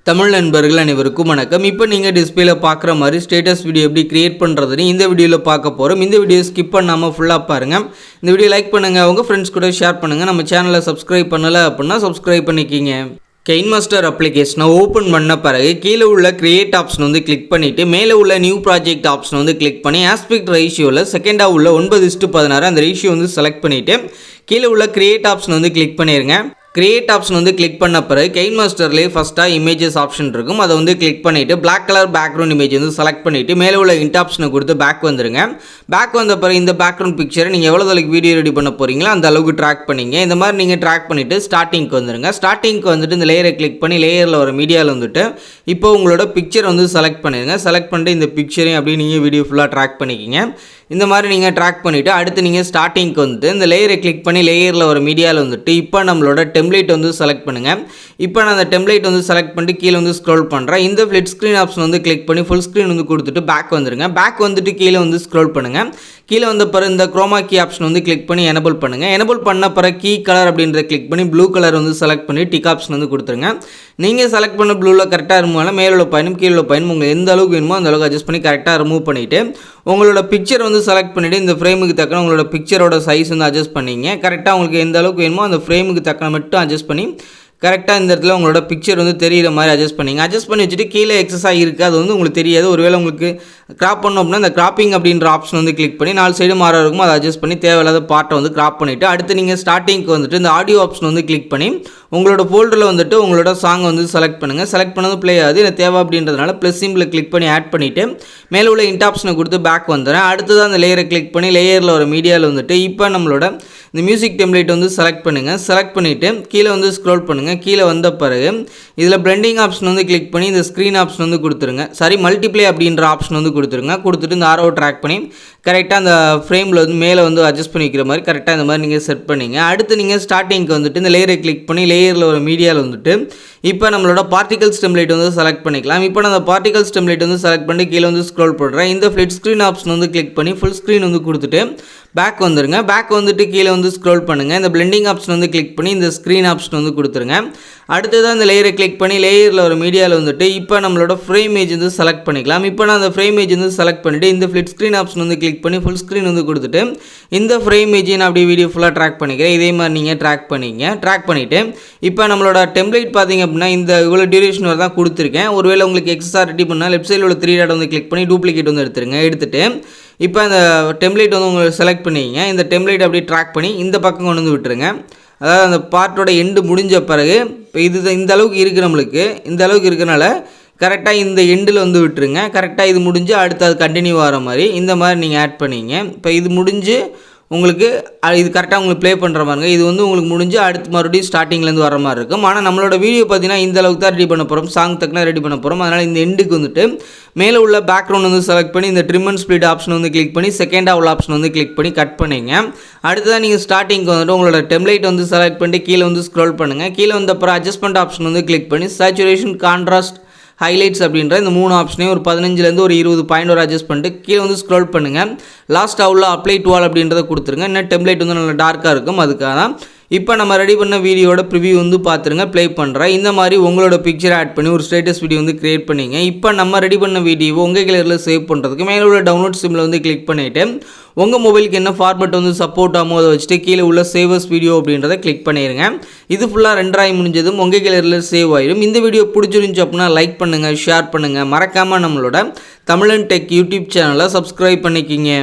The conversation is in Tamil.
தமிழ் நண்பர்கள் அனைவருக்கும் வணக்கம். இப்போ நீங்கள் டிஸ்பிளேல பார்க்குற மாதிரி ஸ்டேட்டஸ் வீடியோ எப்படி கிரியேட் பண்ணுறதுன்னு இந்த வீடியோவில் பார்க்க போகிறோம். இந்த வீடியோ ஸ்கிப் பண்ணாமல் ஃபுல்லாக பாருங்கள். இந்த வீடியோ லைக் பண்ணுங்கள், உங்கள் ஃப்ரெண்ட்ஸ் கூட ஷேர் பண்ணுங்கள். நம்ம சேனலை சப்ஸ்கிரைப் பண்ணலை அப்படின்னா சப்ஸ்கிரைப் பண்ணிக்கிங்க. கைன்மாஸ்டர் அப்ளிகேஷனை ஓப்பன் பண்ண பிறகு கீழே உள்ள கிரியேட் ஆப்ஷன் வந்து கிளிக் பண்ணிவிட்டு மேலே உள்ள நியூ ப்ராஜெக்ட் ஆப்ஷன் வந்து கிளிக் பண்ணி ஆஸ்பெக்ட் ரேஷியோவில் செகண்டாக உள்ள 9:16 அந்த ரேஷியோ வந்து செலக்ட் பண்ணிவிட்டு கீழே உள்ள கிரியேட் ஆப்ஷன் வந்து கிளிக் பண்ணிடுங்க. கிரியேட் ஆப்ஷன் வந்து கிளிக் பண்ண பிறகு கைன்மாஸ்டர்லேயே ஃபஸ்ட்டாக இமேஜஸ் ஆப்ஷன் இருக்கும். அதை வந்து கிளிக் பண்ணிவிட்டு பிளாக் கலர் பேக்ரவுண்ட் இமேஜ் வந்து செலக்ட் பண்ணிவிட்டு மேலே உள்ள இன்ட் ஆப்ஷனை கொடுத்து பேக் வந்துடுங்க. பேக் வந்த பிறகு இந்த பேக்ரவுண்ட் பிக்சரை நீங்கள் எவ்வளோ அளவுக்கு வீடியோ ரெடி பண்ண போகிறீங்களோ அந்த அளவுக்கு ட்ராக் பண்ணிங்க. இந்த மாதிரி நீங்கள் ட்ராக் பண்ணிவிட்டு ஸ்டார்டிங்க்கு வந்துடுங்க. ஸ்டார்டிங்க்கு வந்துட்டு இந்த லேயரை கிளிக் பண்ணி லேயரில் ஒரு மீடியாவில் வந்துட்டு இப்போ உங்களோட பிக்சர் வந்து செலக்ட் பண்ணிடுங்க. செலக்ட் பண்ணிட்டு இந்த பிக்சரையும் அப்படியே நீங்கள் வீடியோ ஃபுல்லாக ட்ராக் பண்ணிக்கிங்க. இந்த மாதிரி நீங்கள் ட்ராக் பண்ணிவிட்டு அடுத்து நீங்கள் ஸ்டார்டிங்க்கு வந்துட்டு இந்த லேயரை கிளிக் பண்ணி லேயரில் ஒரு மீடியாவில் வந்துட்டு இப்போ நம்மளோட டெம்ப்ளேட் வந்து செலக்ட் பண்ணுங்கள். இப்போ நான் அந்த டெம்ப்ளேட் வந்து செலக்ட் பண்ணிட்டு கீழே வந்து ஸ்க்ரோல் பண்ணுறேன். இந்த ஃப்ளிட் ஸ்க்ரீன் ஆப்ஷன் வந்து கிளிக் பண்ணி ஃபுல் ஸ்க்ரீன் வந்து கொடுத்துட்டு பேக் வந்துடுங்க. பேக் வந்துட்டு கீழே வந்து ஸ்க்ரோல் பண்ணுங்கள். கீழே வந்த பிறகு இந்த குரோமா கீ ஆப்ஷன் வந்து கிளிக் பண்ணி எனபிள் பண்ணுங்கள். எனபிள் பண்ண பிறகு கீ கலர் அப்படின்றத கிளிக் பண்ணி ப்ளூ கலர் வந்து செலக்ட் பண்ணி டிக் ஆப்ஷன் வந்து கொடுத்துருங்க. நீங்கள் செலக்ட் பண்ண ப்ளூவில் கரெக்டாக ரிமூவ் மேலோட பயனும் கீழே பயனும் உங்களுக்கு எந்த அளவுக்கு வேணுமோ அந்த அளவுக்கு அட்ஜஸ்ட் பண்ணி கரெக்டாக ரிமூவ் பண்ணிவிட்டு உங்களோட பிக்சர் வந்து செலக்ட் பண்ணிவிட்டு இந்த ஃப்ரேமுக்கு தக்கன உங்களோட பிக்சரோட சைஸ் வந்து அட்ஜஸ்ட் பண்ணிங்க. கரெக்டாக உங்களுக்கு எந்த அளவுக்கு வேணுமோ அந்த ஃப்ரேமுக்கு தக்கன மட்டும் அட்ஜஸ்ட் பண்ணி கரெக்டாக இந்த இடத்துல உங்களோட பிக்சர் வந்து தெரிகிற மாதிரி அட்ஜஸ்ட் பண்ணிங்க. அட்ஜஸ்ட் பண்ணி வச்சுட்டு கீழே எக்ஸஸாக இருக்குது அது வந்து உங்களுக்கு தெரியாது. ஒருவேளை உங்களுக்கு கிராப் பண்ணோம் அப்படின்னா இந்த கிராப்பிங் அப்படின்ற ஆப்ஷன் வந்து கிளிக் பண்ணி 4 சைடு மாற இருக்கும் அதை அட்ஜஸ்ட் பண்ணி தேவையில்லாத பார்ட்டை வந்து கிராப் பண்ணிவிட்டு அடுத்து நீங்கள் ஸ்டார்டிங்க்கு வந்துட்டு இந்த ஆடியோ ஆப்ஷன் வந்து கிளிக் பண்ணி உங்களோட ஃபோல்டரில் வந்துட்டு உங்களோட சாங் வந்து செலக்ட் பண்ணுங்கள். செலக்ட் பண்ணது ப்ளே ஆகுது எனக்கு தேவை அப்படின்றதுனால ப்ளஸ் சிம்பிள் கிளிக் பண்ணி ஆட் பண்ணிவிட்டு மேலே உள்ள இன்ட் ஆப்ஷனை கொடுத்து பேக் வந்துடுறேன். அடுத்ததான் அந்த லேயரை கிளிக் பண்ணி லேயரில் ஒரு மீடியாவில் வந்துட்டு இப்போ நம்மளோட இந்த மியூசிக் டெம்ப்ளேட் வந்து செலக்ட் பண்ணுங்கள். செலக்ட் பண்ணிவிட்டு கீழே வந்து ஸ்க்ரோல் பண்ணுங்கள். கீழே வந்த பிறகு இதில் பிளெண்டிங் ஆப்ஷன் வந்து கிளிக் பண்ணி இந்த ஸ்க்ரீன் ஆப்ஷன் வந்து கொடுத்துருங்க. மல்டிப்ளே அப்படின்ற ஆப்ஷன் வந்து கொடுத்துருங்க. கொடுத்துட்டு இந்த ஆரோ ட்ராக் பண்ணி கரெக்டாக அந்த ஃப்ரேமில் வந்து மேலே வந்து அட்ஜஸ்ட் பண்ணிக்கிற மாதிரி கரெக்டாக இந்த மாதிரி நீங்கள் செட் பண்ணிங்க. அடுத்து நீங்கள் ஸ்டார்டிங்க்கு வந்துட்டு இந்த லேயரை கிளிக் பண்ணி லேயரில் ஒரு மீடியாவில் வந்துட்டு இப்போ நம்மளோட பார்ட்டிகல்ஸ் டெம்ப்ளேட் வந்து செலக்ட் பண்ணிக்கலாம். இப்போ நான் அந்த பார்ட்டிகல்ஸ் டெம்ப்ளேட் வந்து செலக்ட் பண்ணி கீழே வந்து ஸ்க்ரோல் பண்ணுறேன். இந்த ஃப்ளிட் ஸ்க்ரீன் ஆப்ஷன் வந்து கிளிக் பண்ணி ஃபுல் ஸ்க்ரீன் வந்து கொடுத்துட்டு பேக் வந்துடுங்க. பேக் வந்துட்டு கீழே வந்து ஸ்க்ரோல் பண்ணுங்கள். இந்த பிளெண்டிங் ஆப்ஷன் வந்து கிளிக் பண்ணி இந்த ஸ்க்ரீன் ஆப்ஷன் வந்து கொடுத்துருங்க. அடுத்ததான் இந்த லேயரை கிளிக் பண்ணி லேயரில் ஒரு மீடியாவில் வந்துட்டு இப்போ நம்மளோட ஃப்ரேம் இமேஜ் வந்து செலக்ட் பண்ணிக்கலாம். இப்போ நான் அந்த ஃப்ரேம் இமேஜ் வந்து செலக்ட் பண்ணிவிட்டு இந்த ஃப்ளிட் ஸ்க்ரீன் ஆப்ஷன் வந்து கிளிக் பண்ணி ஃபுல் ஸ்க்ரீன் வந்து கொடுத்துட்டு இந்த ஃப்ரேம் இமேஜை நான் அப்படியே வீடியோ ஃபுல்லாக ட்ராக் பண்ணிக்கிறேன். இதே மாதிரி நீங்கள் ட்ராக் பண்ணிவிட்டு இப்போ நம்மளோட டெம்ப்ளேட் பார்த்தீங்க அப்படின்னா இந்த இவ்வளோ டியூரேஷன் வரை தான் கொடுத்துருக்கேன். ஒருவேளை உங்களுக்கு எக்ஸஸாக ரெடி பண்ணால் லெஃப்ட் சைடில் உள்ள 3 டாட் வந்து கிளிக் பண்ணி டூப்ளிகேட் வந்து எடுத்துட்டு இப்போ அந்த டெம்ப்ளேட் வந்து உங்களுக்கு செலக்ட் பண்ணிங்க. இந்த டெம்ப்ளேட் அப்படியே ட்ராக் பண்ணி இந்த பக்கம் கொண்டு வந்து விட்டுருங்க. அதாவது அந்த பார்ட்டோட எண்டு முடிஞ்ச பிறகு இப்போ இந்த அளவுக்கு இருக்குது நம்மளுக்கு இந்த அளவுக்கு இருக்கிறனால கரெக்டாக இந்த எண்டில் வந்து விட்டுருங்க. கரெக்டாக இது முடிஞ்சு அடுத்து அது கண்டினியூ ஆகிற மாதிரி இந்த மாதிரி நீங்கள் ஆட் பண்ணிங்க. இப்போ இது முடிஞ்சு உங்களுக்கு இது கரெக்டாக உங்களுக்கு ப்ளே பண்ணுற மாதிரிங்க. இது வந்து உங்களுக்கு முடிஞ்சு அடுத்து மறுபடியும் ஸ்டார்டிங்லேருந்து வர மாதிரி இருக்கும். ஆனால் நம்மளோட வீடியோ பார்த்தீங்கன்னா இந்த அளவுக்கு தான் ரெடி பண்ண போகிறோம். சாங் தக்கனா ரெடி பண்ண போகிறோம். அதனால் இந்த எண்டுக்கு வந்துட்டு மேலே உள்ள பேக்ரவுண்ட் வந்து செலக்ட் பண்ணி இந்த ட்ரிம் அண்ட் ஸ்ப்ளிட் ஆப்ஷன் வந்து கிளிக் பண்ணி செகண்டாக உள்ள ஆப்ஷன் வந்து கிளிக் பண்ணி கட் பண்ணிங்க. அடுத்ததான் நீங்கள் ஸ்டார்டிங்க்கு வந்துட்டு உங்களோட டெம்ப்ளேட் வந்து செலக்ட் பண்ணிட்டு கீழே வந்து ஸ்க்ரோல் பண்ணுங்கள். கீழே வந்த அப்புறம் அட்ஜஸ்ட்மெண்ட் ஆப்ஷன் வந்து கிளிக் பண்ணி சேச்சுரேஷன், கான்ட்ராஸ்ட், ஹைலைட்ஸ் அப்படின்ற இந்த 3 ஆப்ஷனையும் ஒரு 15லேருந்து ஒரு 20 பாயிண்ட் ஒரு அட்ஜஸ்ட் பண்ணிட்டு கீழே வந்து ஸ்க்ரோல் பண்ணுங்கள். லாஸ்ட்டாக உள்ள அப்ளை டு ஆல் அப்படின்றத கொடுத்துருங்க. இன்னும் டெம்ப்ளேட் வந்து நல்லா டார்க்காக இருக்கும். அதுக்காக இப்போ நம்ம ரெடி பண்ண வீடியோட ப்ரிவியூ வந்து பார்த்துருங்க. ப்ளே பண்ணுறேன். இந்த மாதிரி உங்களோட பிக்சரை ஆட் பண்ணி ஒரு ஸ்டேட்டஸ் வீடியோ வந்து கிரியேட் பண்ணிங்க. இப்போ நம்ம ரெடி பண்ண வீடியோவை உங்கள் கேலரியில் சேவ் பண்ணுறதுக்கு மேலே உள்ள டவுன்லோட் சிம்மில் வந்து கிளிக் பண்ணிவிட்டு உங்கள் மொபைலுக்கு என்ன ஃபார்மேட் வந்து சப்போர்ட் ஆகுமோ அதை வச்சுட்டு கீழே உள்ள சேவஸ் வீடியோ அப்படின்றத கிளிக் பண்ணிடுங்க. இது ஃபுல்லாக ரெண்டராகி முடிஞ்சதும் உங்கள் கேலரியில் சேவ் ஆயிடும். இந்த வீடியோ பிடிச்சிருந்துச்சு அப்படின்னா லைக் பண்ணுங்கள், ஷேர் பண்ணுங்கள். மறக்காமல் நம்மளோட தமிழன் டெக் யூடியூப் சேனலை சப்ஸ்கிரைப் பண்ணிக்கிங்க.